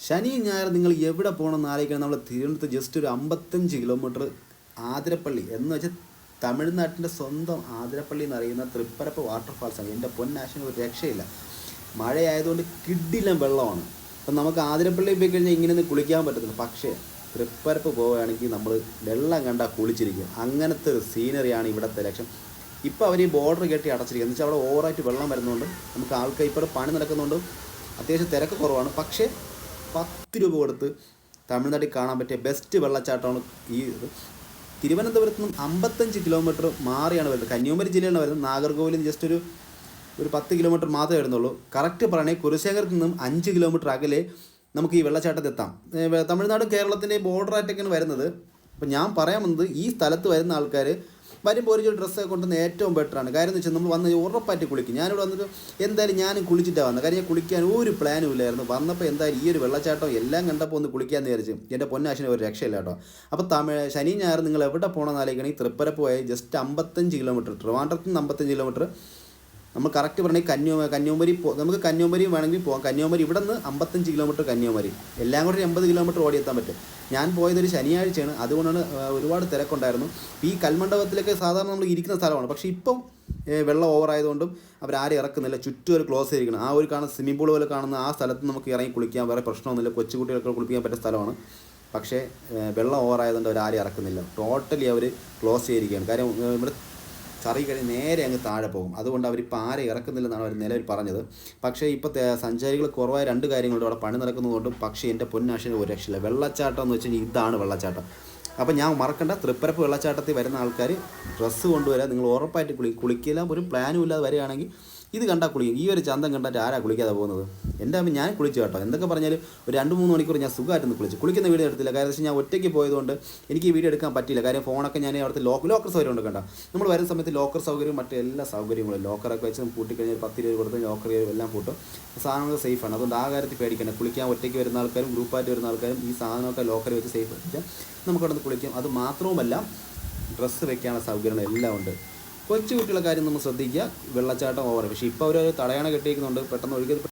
ശനിയും ഞായറും നിങ്ങൾ എവിടെ പോകണമെന്ന് ആലോചിക്കണം. നമ്മൾ തിരുവനന്തപുരത്ത് ജസ്റ്റ് ഒരു 55 കിലോമീറ്റർ ആതിരപ്പള്ളി എന്ന് വെച്ചാൽ തമിഴ്നാട്ടിൻ്റെ സ്വന്തം ആതിരപ്പള്ളി എന്നറിയുന്ന തൃപ്പരപ്പ് വാട്ടർഫാൾസാണ്. എൻ്റെ പൊന്നാശിന് ഒരു രക്ഷയില്ല. മഴയായതുകൊണ്ട് കിടിലം വെള്ളമാണ്. അപ്പം നമുക്ക് ആതിരപ്പള്ളി പോയി കഴിഞ്ഞാൽ ഇങ്ങനെയൊന്നും കുളിക്കാൻ പറ്റത്തില്ല. പക്ഷേ തൃപ്പരപ്പ് പോവുകയാണെങ്കിൽ നമ്മൾ വെള്ളം കണ്ടാൽ കുളിച്ചിരിക്കും. അങ്ങനത്തെ ഒരു സീനറിയാണ് ഇവിടുത്തെ ലക്ഷ്യം. ഇപ്പോൾ അവർ ഈ ബോർഡർ കെട്ടി അടച്ചിരിക്കുക എന്ന് വെച്ചാൽ അവിടെ ഓവറായിട്ട് വെള്ളം വരുന്നതുകൊണ്ട് നമുക്ക് ആൾക്കാർ ഇപ്പോൾ പണി നടക്കുന്നുണ്ട്. അത്യാവശ്യം തിരക്ക് കുറവാണ്. പക്ഷേ 10 രൂപ കൊടുത്ത് തമിഴ്നാട്ടിൽ കാണാൻ പറ്റിയ ബെസ്റ്റ് വെള്ളച്ചാട്ടമാണ് ഈ ഇത്. തിരുവനന്തപുരത്ത് നിന്നും 55 കിലോമീറ്റർ മാറിയാണ് വരുന്നത്. കന്യാകുമാരി ജില്ലയാണ് വരുന്നത്. നാഗർകോവിലിൽ നിന്ന് ജസ്റ്റ് ഒരു 10 കിലോമീറ്റർ മാത്രമേ വരുന്നുള്ളൂ. കറക്റ്റ് പറയണേ കുരുശേഖരത്ത് നിന്നും 5 കിലോമീറ്റർ അകലെ നമുക്ക് ഈ വെള്ളച്ചാട്ടത്തെത്താം. തമിഴ്നാടും കേരളത്തിൻ്റെ ബോർഡറായിട്ടൊക്കെയാണ് വരുന്നത്. അപ്പോൾ ഞാൻ പറയാൻ വന്നത് ഈ സ്ഥലത്ത് വരുന്ന ആൾക്കാർ വരുമ്പോൾ ഒരു ഡ്രസ്സൊക്കെ കൊണ്ടുവന്ന് ഏറ്റവും ബെറ്ററാണ്. കാര്യം എന്ന് വെച്ചാൽ നമ്മൾ വന്ന് ഉറപ്പായിട്ട് കുളിക്കും. ഞാനിവിടെ വന്നിട്ട് എന്തായാലും ഞാനും കുളിച്ചിട്ടാണ് വന്നത്. കാര്യം ഞാൻ കുളിക്കാൻ ഒരു പ്ലാനും ഇല്ലായിരുന്നു. വന്നപ്പോൾ എന്തായാലും ഈ ഒരു വെള്ളച്ചാട്ടം എല്ലാം കണ്ടപ്പോൾ ഒന്ന് കുളിക്കാമെന്ന് വിചാരിച്ചു. എൻ്റെ പൊന്നാശിന് ഒരു രക്ഷയില്ല കേട്ടോ. അപ്പോൾ ശനി ഞായർ നിങ്ങൾ എവിടെ പോകണമെന്ന് ആലോചിക്കണമെങ്കിൽ തൃപ്പരപ്പ് പോയി ജസ്റ്റ് 55 കിലോമീറ്റർ, ട്രിവാൻഡ്രത്ത് നിന്ന് 55 കിലോമീറ്റർ. നമ്മൾ കറക്റ്റ് പറഞ്ഞാൽ കന്യാകുമാരി നമുക്ക് കന്യാകുമാരി വേണമെങ്കിൽ പോകാം. കന്യാകുമാരി ഇവിടെ നിന്ന് 55 കിലോമീറ്റർ കന്യാകുമാരി. എല്ലാം കൂടി 80 കിലോമീറ്റർ ഓടിയെത്താൻ പറ്റും. ഞാൻ പോയതൊരു ശനിയാഴ്ചയാണ്, അതുകൊണ്ടാണ് ഒരുപാട് തിരക്കുണ്ടായിരുന്നു. ഈ കൽമണ്ഡപത്തിലൊക്കെ സാധാരണ നമ്മൾ ഇരിക്കുന്ന സ്ഥലമാണ്. പക്ഷേ ഇപ്പം വെള്ളം ഓവറായതുകൊണ്ടും അവരാരും ഇറക്കുന്നില്ല. ചുറ്റും ഒരു ക്ലോസ് ചെയ്തിരിക്കണം. ആ ഒരു കാണുന്ന സ്വിമ്മിംഗ് പൂൾ പോലെ കാണുന്ന ആ സ്ഥലത്ത് നമുക്ക് ഇറങ്ങി കുളിക്കാൻ വേറെ പ്രശ്നമൊന്നുമില്ല. കൊച്ചുകുട്ടികൾക്ക് കുളിപ്പിക്കാൻ പറ്റിയ സ്ഥലമാണ്. പക്ഷേ വെള്ളം ഓവറായതുകൊണ്ട് അവരാരും ഇറക്കുന്നില്ല. ടോട്ടലി അവർ ക്ലോസ് ചെയ്തിരിക്കുകയാണ്. കാര്യം ഇവിടെ ചറി കഴിഞ്ഞ് നേരെ അങ്ങ് താഴെ പോകും. അതുകൊണ്ട് അവരിപ്പോൾ ആരെ ഇറക്കുന്നില്ലെന്നാണ് അവർ നിലവിൽ പറഞ്ഞത്. പക്ഷേ ഇപ്പോൾ സഞ്ചാരികൾ കുറവായ 2 കാര്യങ്ങളുണ്ട് അവിടെ പണി നടക്കുന്നതുകൊണ്ടും. പക്ഷേ എൻ്റെ പൊന്നാശിന് ഒരു രക്ഷയില്ല. വെള്ളച്ചാട്ടം എന്ന് വെച്ച് കഴിഞ്ഞാൽ ഇതാണ് വെള്ളച്ചാട്ടം. അപ്പോൾ ഞാൻ മറക്കണ്ട, തൃപ്പരപ്പ് വെള്ളച്ചാട്ടത്തിൽ വരുന്ന ആൾക്കാർ ഡ്രസ്സ് കൊണ്ടുവരാൻ നിങ്ങൾ ഉറപ്പായിട്ട് കുളിക്കില്ല. ഒരു പ്ലാനും ഇല്ലാതെ വരികയാണെങ്കിൽ ഇത് കണ്ടാൽ കുളിക്കും. ഈ ഒരു ചന്തം കണ്ടിട്ട് ആരാ കുളിക്കാതെ പോകുന്നത്? എൻ്റെ അമ്മ ഞാൻ കുളിച്ചു കേട്ടോ. എന്തൊക്കെ പറഞ്ഞാലും ഒരു 2-3 മണിക്കൂർ ഞാൻ സുഖമായിട്ടൊന്ന് കുളിച്ചു. കുളിക്കുന്ന വീഡിയോ എടുത്തില്ല. കാര്യം വെച്ചാൽ ഞാൻ ഒറ്റയ്ക്ക് പോയതുകൊണ്ട് എനിക്ക് ഈ വീഡിയോ എടുക്കാൻ പറ്റില്ല. കാര്യം ഫോണൊക്കെ ഞാൻ അവിടുത്തെ ലോക്കർ സൗകര്യം ഉണ്ട് കണ്ട. നമ്മൾ വരുന്ന സമയത്ത് ലോക്കർ സൗകര്യം മറ്റേ എല്ലാ സൗകര്യങ്ങളും ലോക്കറൊക്കെ വെച്ച് പൂട്ടിക്കഴിഞ്ഞാൽ 10 രൂപ കൊടുത്ത് ലോക്കർ എല്ലാം പൂട്ടും. സാധനങ്ങൾ സേഫാണ്. അതുകൊണ്ട് ആ കാര്യത്തിൽ പേടിക്കേണ്ട. കുളിക്കാൻ ഒറ്റയ്ക്ക് വരുന്ന ആൾക്കാരും ഗ്രൂപ്പായിട്ട് വരുന്ന ആൾക്കാരും ഈ സാധനമൊക്കെ ലോക്കർ വെച്ച് സേഫ് വെച്ചാൽ നമുക്കവിടെ നിന്ന് കുളിക്കാം. അത് മാത്രവുമല്ല ഡ്രസ്സ് വെക്കാനുള്ള സൗകര്യങ്ങൾ എല്ലാം ഉണ്ട്. കൊച്ചു കുട്ടികളുടെ കാര്യം നമ്മൾ ശ്രദ്ധിക്കുക. വെള്ളച്ചാട്ടം ഓവർ. പക്ഷേ ഇപ്പോൾ അവർ തടയണ കെട്ടിയിരിക്കുന്നുണ്ട്. പെട്ടെന്ന് ഒഴുകി